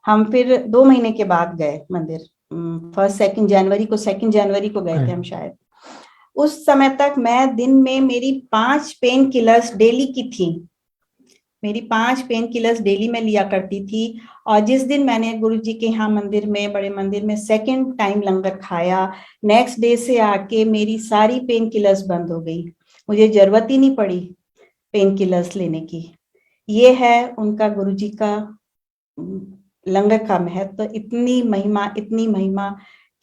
हम फिर 2 महीने के बाद गए मंदिर, 2nd जनवरी को गए थे हम शायद। उस समय तक मैं दिन में मेरी 5 पेन किलर्स डेली की थी, मेरी 5 पेन किलर्स डेली में लिया करती थी। और जिस दिन मैंने गुरुजी के यहाँ मंदिर में, बड़े मंदिर में 2nd टाइम लंगर खाया, नेक्स्ट डे से आके मेरी सारी पेन किलर्स बंद हो गई, मुझे जरूरत ही नहीं पड़ी पेन किलर्स लेने की। ये है उनका, गुरुजी का लंगर का महत्व। तो इतनी महिमा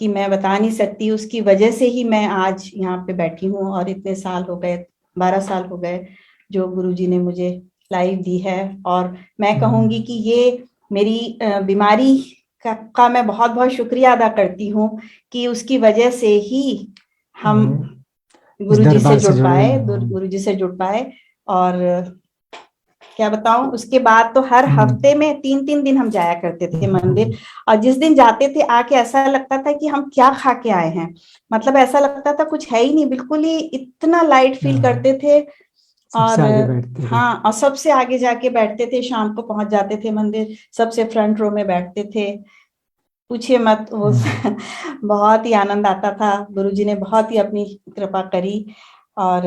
कि मैं बता नहीं सकती। उसकी वजह से ही मैं आज यहाँ पे बैठी हूँ, और इतने साल हो गए, 12 साल हो गए जो गुरुजी ने मुझे लाइफ दी है। और मैं कहूंगी कि ये मेरी बीमारी का मैं बहुत बहुत शुक्रिया अदा करती हूँ कि उसकी वजह से ही हम गुरुजी से जुड़ पाए। और क्या बताऊं, उसके बाद तो हर हफ्ते में 3-3 दिन हम जाया करते थे मंदिर। और जिस दिन जाते थे आके ऐसा लगता था कि हम क्या खा के आए हैं, मतलब ऐसा लगता था कुछ है ही नहीं, बिल्कुल ही इतना लाइट फील करते थे। और हाँ, और सबसे आगे जाके बैठते थे, शाम को पहुंच जाते थे मंदिर, सबसे फ्रंट रो में बैठते थे, पूछिए मत वो बहुत ही आनंद आता था। गुरुजी ने बहुत ही अपनी कृपा करी। और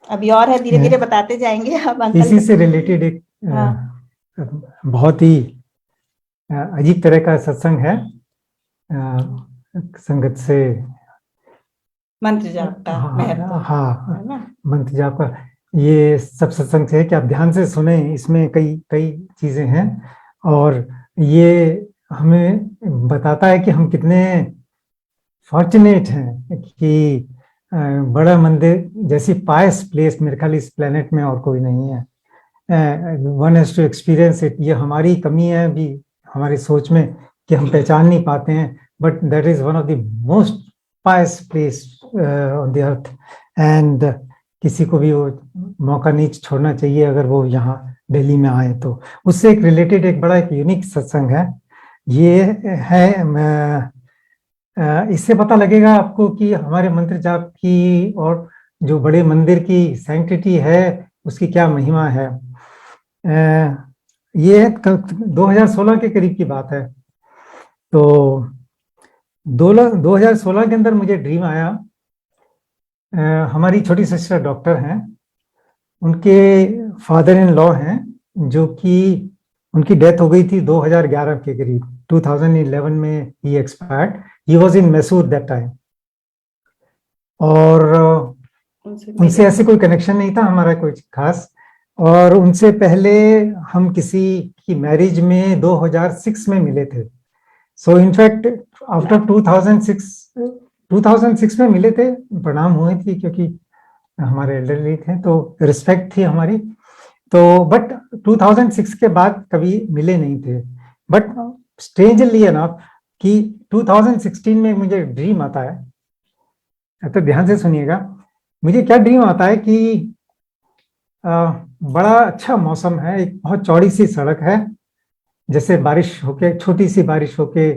अभी और है, धीरे धीरे बताते जाएंगे। अब अंकल इसी से रिलेटेड एक बहुत ही अजीब तरह का सत्संग है। संगत से मंत्र जाप का महत्व, हाँ, है ना? मंत्र जाप का ये सब सत्संग से है कि आप ध्यान से सुने, इसमें कई कई चीजें हैं और ये हमें बताता है कि हम कितने फॉर्चुनेट हैं कि बड़ा मंदिर जैसी पायस प्लेस मेरे ख्याल इस प्लेनेट में और कोई नहीं है। One has to experience it. ये हमारी कमी है अभी हमारी सोच में कि हम पहचान नहीं पाते हैं, but that is one of the most pious place on the earth and किसी को भी वो मौका नहीं छोड़ना चाहिए अगर वो यहाँ दिल्ली में आए तो। उससे एक रिलेटेड एक बड़ा एक यूनिक सत्संग है ये है। इससे पता लगेगा आपको कि हमारे मंत्र जाप की और जो बड़े मंदिर की सैंक्टिटी है उसकी क्या महिमा है। ये 2016 के करीब की बात है। तो 2016 के अंदर मुझे ड्रीम आया। हमारी छोटी सिस्टर डॉक्टर हैं, उनके फादर इन लॉ हैं जो कि उनकी डेथ हो गई थी 2011 के करीब, 2011 में ही expired. He was in Mysore that time और उनसे ऐसे कोई कनेक्शन नहीं था हमारा कोई खास। और उनसे पहले हम किसी की मैरिज में 2006 में मिले थे। सो इनफैक्ट आफ्टर 2006 में मिले थे, प्रणाम हुए थी क्योंकि हमारे एल्डरली थे तो रिस्पेक्ट थी हमारी। तो बट 2006 के बाद कभी मिले नहीं थे। बट स्ट्रेंजली एनफ कि 2016 में मुझे ड्रीम आता है, तो ध्यान से सुनिएगा। मुझे क्या ड्रीम आता है कि बड़ा अच्छा मौसम है, एक बहुत चौड़ी सी सड़क है, जैसे बारिश होके छोटी सी बारिश होके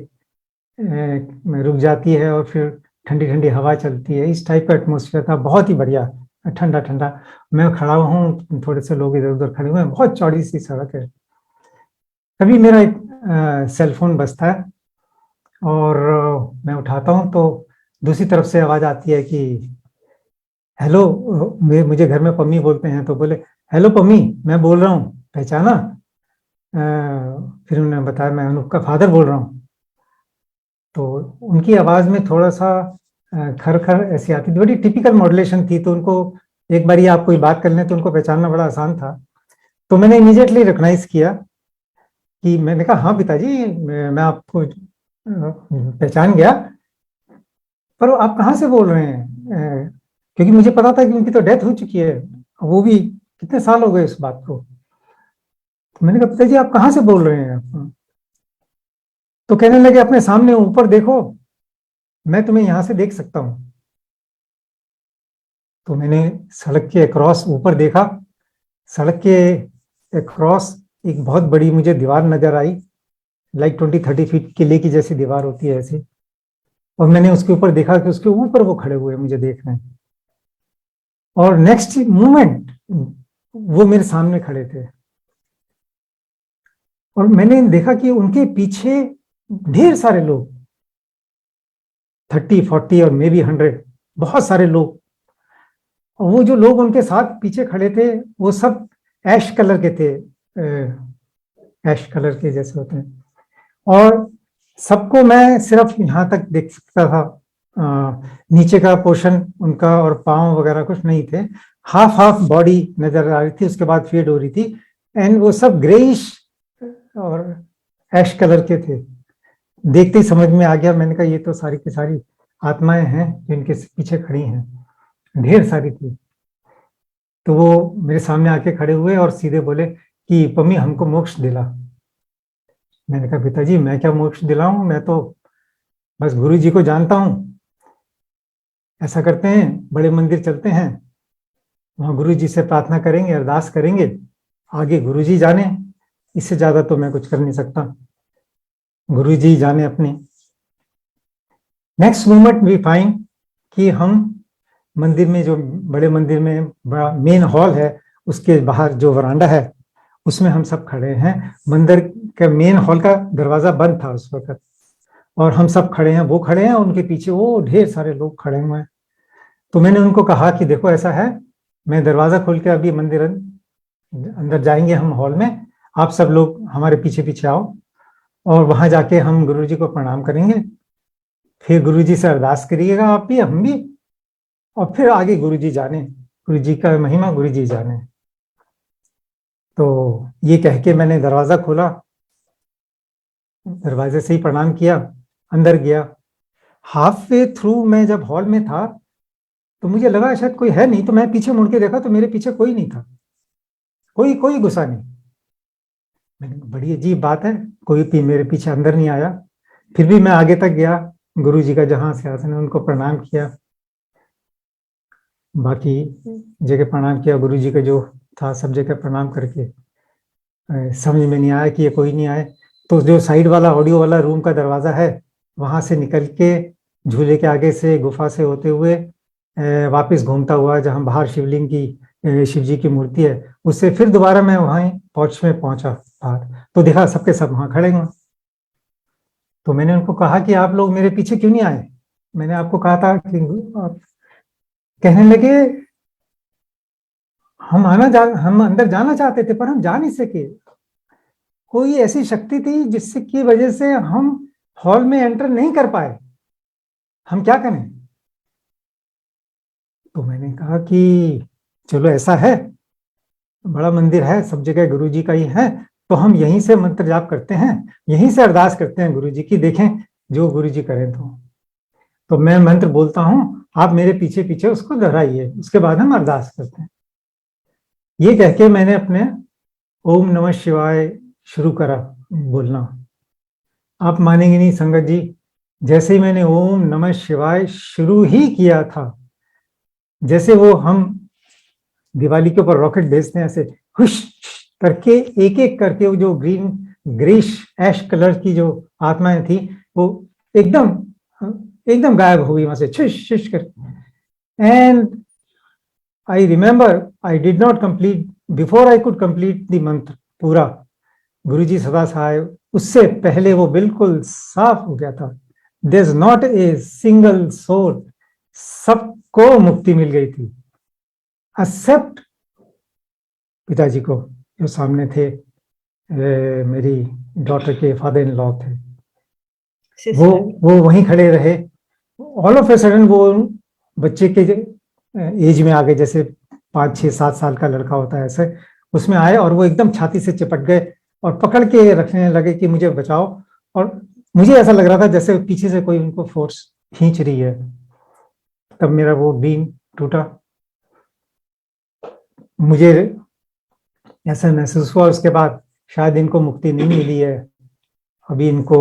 रुक जाती है और फिर ठंडी ठंडी हवा चलती है, इस टाइप का एटमोसफियर था, बहुत ही बढ़िया ठंडा ठंडा। मैं खड़ा हूँ, थोड़े से लोग इधर उधर खड़े हुए हैं, बहुत चौड़ी सी सड़क है। तभी मेरा एक सेलफोन बजता है और मैं उठाता हूँ तो दूसरी तरफ से आवाज आती है कि हेलो। मुझे घर में पम्मी बोलते हैं, तो बोले हेलो पम्मी, मैं बोल रहा हूँ, पहचाना? फिर उन्होंने बताया मैं अनूप का फादर बोल रहा हूँ। तो उनकी आवाज में थोड़ा सा खर खर ऐसी आती थी, बड़ी टिपिकल मॉड्यूलेशन थी। तो उनको एक बार आप कोई बात कर लें तो उनको पहचानना बड़ा आसान था। तो मैंने इमीडिएटली रिकॉग्नाइज किया कि मैंने कहा हाँ पिताजी, मैं आपको पहचान गया, पर आप कहाँ से बोल रहे हैं? क्योंकि मुझे पता था कि उनकी तो डेथ हो चुकी है, वो भी कितने साल हो गए इस बात को। तो मैंने कहा पिताजी आप कहाँ से बोल रहे हैं? तो कहने लगे अपने सामने ऊपर देखो, मैं तुम्हें यहां से देख सकता हूं। तो मैंने सड़क के अक्रॉस ऊपर देखा, सड़क के अक्रॉस एक बहुत बड़ी मुझे दीवार नजर आई, लाइक 20-30 फीट किले की जैसी दीवार होती है ऐसी। और मैंने उसके ऊपर देखा कि उसके ऊपर वो खड़े हुए मुझे देख रहे हैं, और नेक्स्ट मोमेंट वो मेरे सामने खड़े थे। और मैंने देखा कि उनके पीछे ढेर सारे लोग, 30-40 और मे बी 100, बहुत सारे लोग। और वो जो लोग उनके साथ पीछे खड़े थे वो सब ऐश कलर के थे, ऐश कलर के जैसे होते हैं। और सबको मैं सिर्फ यहाँ तक देख सकता था, नीचे का पोर्शन उनका और पाँव वगैरह कुछ नहीं थे, हाफ हाफ बॉडी नजर आ रही थी, उसके बाद फेड हो रही थी। एंड वो सब ग्रेइश और ऐश कलर के थे। देखते ही समझ में आ गया, मैंने कहा ये तो सारी की सारी आत्माएं हैं जो इनके पीछे खड़ी हैं, ढेर सारी थी। तो वो मेरे सामने आके खड़े हुए और सीधे बोले कि पम्मी हमको मोक्ष दिला। मैंने कहा पिताजी मैं क्या मोक्ष दिलाऊं, मैं तो बस गुरु जी को जानता हूं। ऐसा करते हैं, बड़े मंदिर चलते हैं, वहां गुरु जी से प्रार्थना करेंगे, अरदास करेंगे, आगे गुरु जी जाने, इससे ज्यादा तो मैं कुछ कर नहीं सकता, गुरु जी जाने अपने। नेक्स्ट मोमेंट वी फाइंड कि हम मंदिर में, जो बड़े मंदिर में बड़ा मेन हॉल है, उसके बाहर जो वरांडा है उसमें हम सब खड़े हैं। मंदिर के मेन हॉल का दरवाजा बंद था उस वक्त, और हम सब खड़े हैं, वो खड़े हैं, उनके पीछे वो ढेर सारे लोग खड़े हुए हैं। तो मैंने उनको कहा कि देखो ऐसा है, मैं दरवाजा खोल के अभी मंदिर अंदर जाएंगे हम हॉल में, आप सब लोग हमारे पीछे पीछे आओ और वहां जाके हम गुरु जी को प्रणाम करेंगे, फिर गुरुजी से अरदास करिएगा आप भी, हम भी, और फिर आगे गुरुजी जाने, गुरुजी का महिमा गुरुजी जाने। तो ये कह के मैंने दरवाजा खोला, दरवाजे से ही प्रणाम किया, अंदर गया। हाफ वे थ्रू मैं जब हॉल में था तो मुझे लगा शायद कोई है नहीं, तो मैं पीछे मुड़ के देखा तो मेरे पीछे कोई नहीं था, कोई कोई गुस्सा नहीं। मैंने कहा, बड़ी अजीब बात है, कोई भी मेरे पीछे अंदर नहीं आया। फिर भी मैं आगे तक गया, गुरुजी का जहां सिंहासन है उनको प्रणाम किया, बाकी जगह प्रणाम किया, गुरुजी का जो था सब जगह प्रणाम करके समझ में नहीं आया कि ये कोई नहीं आए। तो जो साइड वाला ऑडियो वाला रूम का दरवाजा है वहां से निकल के झूले के आगे से गुफा से होते हुए वापस घूमता हुआ जहां बाहर शिवलिंग की शिव जी की मूर्ति है, उससे फिर दोबारा मैं वहां पहुंचा बाहर, तो देखा सबके सब वहां खड़े हुए। तो मैंने उनको कहा कि आप लोग मेरे पीछे क्यों नहीं आए, मैंने आपको कहा था कि आप, कहने लगे हम अंदर जाना चाहते थे पर हम जा नहीं सके, कोई ऐसी शक्ति थी जिससे की वजह से हम हॉल में एंटर नहीं कर पाए, हम क्या करें। तो मैंने कहा कि चलो ऐसा है, बड़ा मंदिर है, सब जगह गुरुजी का ही है, तो हम यहीं से मंत्र जाप करते हैं, यहीं से अरदास करते हैं गुरुजी की, देखें जो गुरुजी करें। तो मैं मंत्र बोलता हूं, आप मेरे पीछे पीछे उसको दोहराइए, उसके बाद हम अरदास करते हैं। ये कह के मैंने अपने ओम नमः शिवाय शुरू करा बोलना। आप मानेंगे नहीं संगत जी, जैसे ही मैंने ओम नमः शिवाय शुरू ही किया था, जैसे वो हम दिवाली के ऊपर रॉकेट भेजते हैं ऐसे हुश करके एक एक करके वो जो ग्रीन ग्रीश ऐश कलर की जो आत्माएं थी वो एकदम एकदम गायब हो गई वहां से छिश छिश कर। And I remember I did not complete, before I could complete the मंत्र पूरा, गुरुजी सदा सहाय, उससे पहले वो बिल्कुल साफ हो गया था। There is not a single soul, सबको मुक्ति मिल गई थी, एक्सेप्ट पिताजी को जो सामने थे, मेरी डॉटर के फादर इन लॉ थे, वो वहीं खड़े रहे। ऑल ऑफ ए सडन वो बच्चे के एज में आ गए, जैसे 5, 6, 7 साल का लड़का होता है ऐसे, उसमें आए और वो एकदम छाती से चिपट गए और पकड़ के रखने लगे कि मुझे बचाओ। और मुझे ऐसा लग रहा था जैसे पीछे से कोई उनको फोर्स खींच रही है। तब मेरा वो बीम टूटा, मुझे ऐसा महसूस हुआ उसके बाद शायद इनको मुक्ति नहीं मिली है, अभी इनको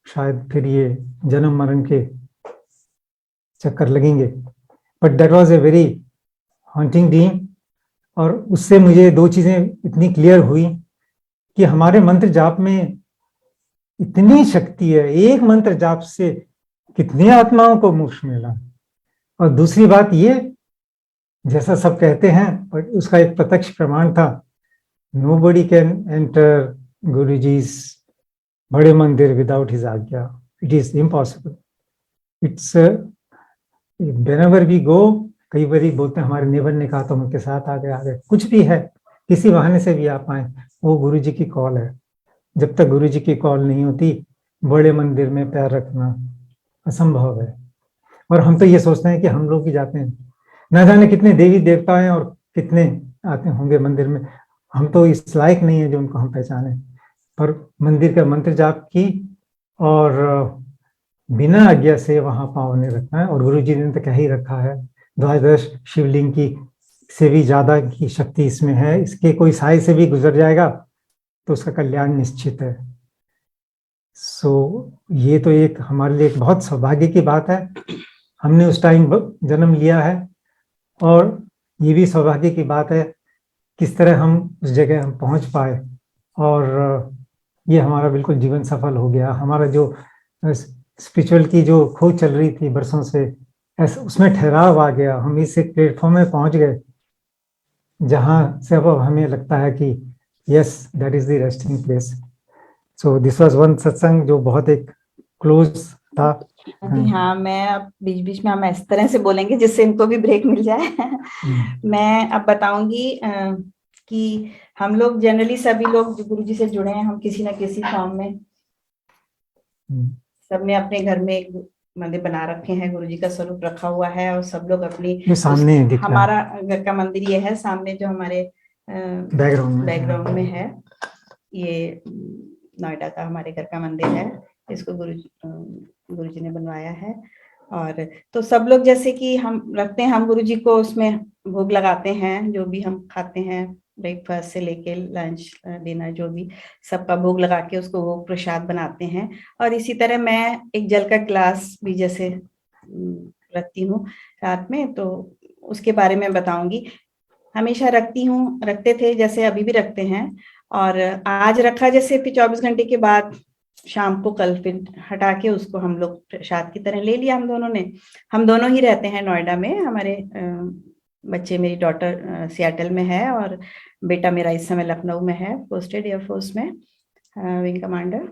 शायद फिर ये जन्म मरण के चक्कर लगेंगे। But that was a very haunting dream. और उससे मुझे 2 चीजें इतनी क्लियर हुई कि हमारे मंत्र जाप में इतनी शक्ति है, एक मंत्र जाप से कितनी आत्माओं को मोक्ष मिला। और दूसरी बात ये, जैसा सब कहते हैं बट उसका एक प्रत्यक्ष प्रमाण था, नोबडी कैन एंटर गुरुजी's बड़े मंदिर विदाउट हिज आज्ञा, it is impossible. It's whenever we go, कई बार बोलते हैं हमारे नेबर ने कहा तो उनके साथ आ गए, कुछ भी है, किसी बहाने से भी आप आए, वो गुरुजी की कॉल है। जब तक गुरुजी की कॉल नहीं होती बड़े मंदिर में पैर रखना असंभव है। और हम तो ये सोचते हैं कि हम लोग ही जाते हैं, न जाने कितने देवी देवता हैं और कितने आते होंगे मंदिर में, हम तो इस लायक नहीं है जो उनको हम पहचाने। पर मंदिर का मंत्र जाप की और बिना आज्ञा से वहां पाँव नहीं रखना है। और गुरुजी ने तो कह ही रखा है, द्वादश शिवलिंग की से भी ज्यादा की शक्ति इसमें है, इसके कोई साय से भी गुजर जाएगा तो उसका कल्याण निश्चित है। सो ये तो एक हमारे लिए एक बहुत सौभाग्य की बात है, हमने उस टाइम जन्म लिया है। और ये भी सौभाग्य की बात है किस तरह हम उस जगह हम पहुंच पाए, और ये हमारा बिल्कुल जीवन सफल हो गया। हमारा जो स्पिरिचुअल की जो खोज चल रही थी बरसों से, ऐसा उसमें ठहराव आ गया, हम इस एक प्लेटफॉर्म में पहुंच गए जहां से अब हमें लगता है कि yes that is the resting place. So this was one सत्संग जो बहुत एक क्लोज था। हाँ, मैं अब बीच बीच में हम इस तरह से बोलेंगे जिससे इनको भी ब्रेक मिल जाए। मैं अब बताऊंगी कि हम लोग जनरली सभी लोग जो गुरुजी से जुड़े हैं, हम किसी ना किसी फॉर्म में सबने अपने घर में एक मंदिर बना रखे हैं, गुरुजी का स्वरूप रखा हुआ है और सब लोग अपनी जो सामने दिख रहा है हमारा घर का मंदिर ये है सामने जो हमारे बैकग्राउंड में है, ये नोएडा का हमारे घर का मंदिर है, इसको गुरुजी ने बनवाया है। और तो सब लोग जैसे कि हम रखते हैं, हम गुरुजी को उसमें भोग लगाते हैं, जो भी हम खाते हैं ब्रेकफास्ट से लेके लंच डिनर जो भी सबका भोग लगा के उसको वो प्रसाद बनाते हैं। और इसी तरह मैं एक जल का गिलास भी जैसे रखती हूँ रात में, तो उसके बारे में बताऊंगी। हमेशा रखती हूँ, रखते थे, जैसे अभी भी रखते हैं। और आज रखा जैसे फिर 24 घंटे के बाद शाम को कल फिर हटा के उसको हम लोग प्रसाद की तरह ले लिया हम दोनों ने। हम दोनों ही रहते हैं नोएडा में, हमारे बच्चे, मेरी डॉटर सियाटल में है और बेटा मेरा इस समय लखनऊ में है, पोस्टेड एयरफोर्स में विंग कमांडर।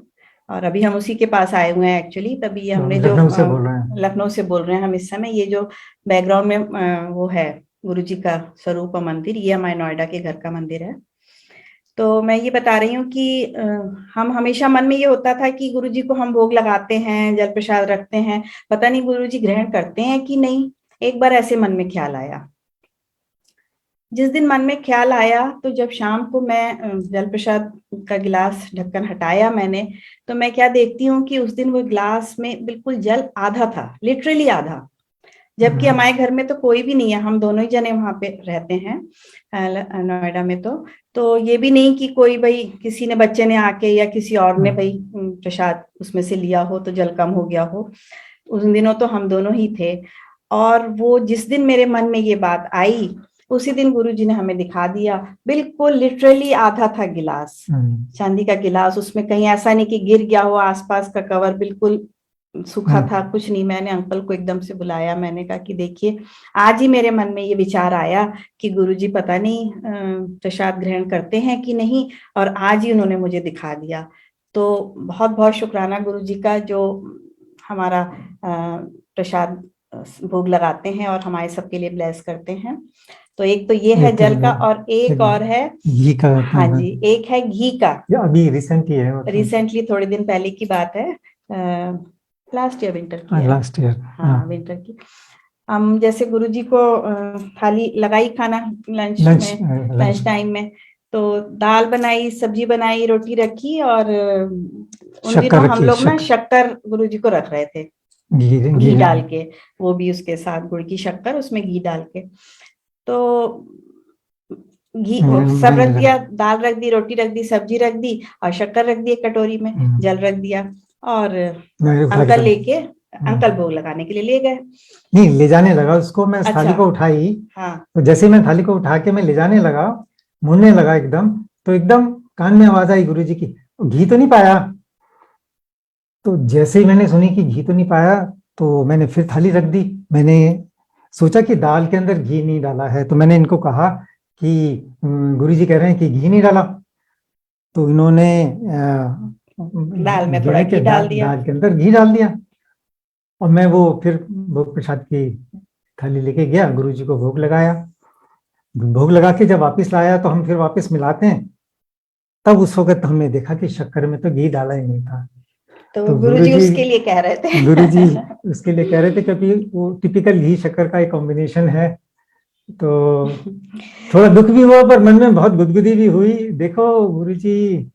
और अभी हम उसी के पास आए हुए हैं एक्चुअली, तभी हमने जो लखनऊ से बोल रहे हैं हम इस समय। ये जो बैकग्राउंड में वो है गुरुजी का स्वरूप मंदिर, ये हमारे नोएडा के घर का मंदिर है। तो मैं ये बता रही हूँ कि हम हमेशा मन में ये होता था कि गुरुजी को हम भोग लगाते हैं, जल प्रसाद रखते हैं, पता नहीं गुरुजी ग्रहण करते हैं कि नहीं। एक बार ऐसे मन में ख्याल आया, जिस दिन मन में ख्याल आया तो जब शाम को मैं जल प्रसाद का गिलास ढक्कन हटाया मैंने, तो मैं क्या देखती हूँ कि उस दिन वो गिलास में बिल्कुल जल आधा था, लिटरली आधा। जबकि हमारे घर में तो कोई भी नहीं है, हम दोनों ही जने वहां पे रहते हैं नोएडा में। तो ये भी नहीं कि कोई भाई किसी ने, बच्चे ने आके या किसी और ने भाई प्रसाद उसमें से लिया हो तो जल कम हो गया हो। उस दिनों तो हम दोनों ही थे। और वो जिस दिन मेरे मन में ये बात आई, उसी दिन गुरुजी ने हमें दिखा दिया, बिल्कुल लिटरली आधा था गिलास, चांदी का गिलास, उसमें कहीं ऐसा नहीं कि गिर गया हो, आसपास का कवर बिल्कुल सूखा था, कुछ नहीं। मैंने अंकल को एकदम से बुलाया, मैंने कहा कि देखिए आज ही मेरे मन में ये विचार आया कि गुरुजी पता नहीं प्रसाद ग्रहण करते हैं कि नहीं, और आज ही उन्होंने मुझे दिखा दिया। तो बहुत बहुत शुक्राना गुरुजी का, जो हमारा प्रसाद भोग लगाते हैं और हमारे सबके लिए ब्लेस करते हैं। तो एक तो ये है जल का, और एक और है घी का। हाँ जी, एक है घी का। अभी रिसेंटली है, रिसेंटली थोड़े दिन पहले की बात है, लास्ट ईयर विंटर की, लास्ट ईयर, हाँ विंटर की। हम जैसे गुरुजी को थाली लगाई खाना लंच टाइम में, तो दाल बनाई, सब्जी बनाई, रोटी रखी, और उन दिनों हम लोग ना शक्कर गुरुजी को रख रहे थे, घी डाल के, वो भी उसके साथ गुड़ की शक्कर, उसमें घी डाल के। तो घी सब रख दिया, दाल रख दी, रोटी रख दी, सब्जी रख दी, और शक्कर रख दी एक कटोरी में, जल रख दिया, और अंकल लेके अंकल भोग लगाने के लिए ले गए। नहीं, ले जाने लगा उसको, मैं थाली को उठाई, हाँ, तो जैसे मैं थाली को उठा के मैं ले जाने लगा, मुड़ने लगा एकदम, तो एकदम कान में आवाज आई गुरुजी की, घी तो नहीं पाया। तो जैसे ही मैंने सुनी कि घी तो नहीं पाया, तो मैंने फिर थाली रख दी। मैंने सोचा कि दाल के अंदर घी नहीं डाला है, तो मैंने इनको कहा कि गुरुजी कह रहे हैं कि घी नहीं डाला। तो इन्होंने दाल में थोड़ा घी डाल दिया, दाल के अंदर घी डाल दिया, और मैं वो फिर भोग प्रसाद की थाली लेके गया, गुरुजी को भोग लगाया। भोग लगा के जब वापस लाया तो हम फिर वापस मिलाते हैं, तब उस वक्त हमने देखा कि शक्कर में तो घी डाला ही नहीं था। तो गुरुजी उसके लिए कह रहे थे गुरुजी उसके लिए कह रहे थे, क्योंकि वो टिपिकल घी शक्कर का एक कॉम्बिनेशन है। तो थोड़ा दुख भी हुआ, पर मन में बहुत गुदगुदी भी हुई। देखो गुरुजी,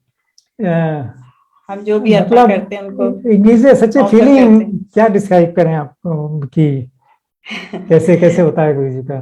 हम जो भी अर्पण करते हैं उनको, सच्चे फीलिंग क्या डिस्क्राइब करें आपको कि कैसे कैसे होता है गुरुजी का।